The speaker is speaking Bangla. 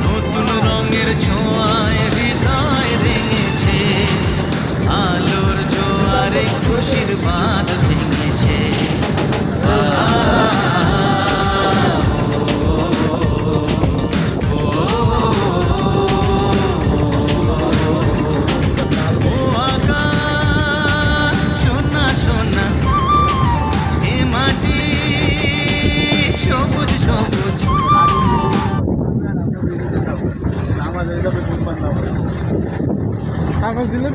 নতুন রঙের ছোঁয়ায় হৃদয় রেঙেছে, আলোর জোয়ারে খুশির বাঁধ ভেঙেছে। সোনা সোনা এ মাটি সবুজ সবুজ। কাগজ দিলে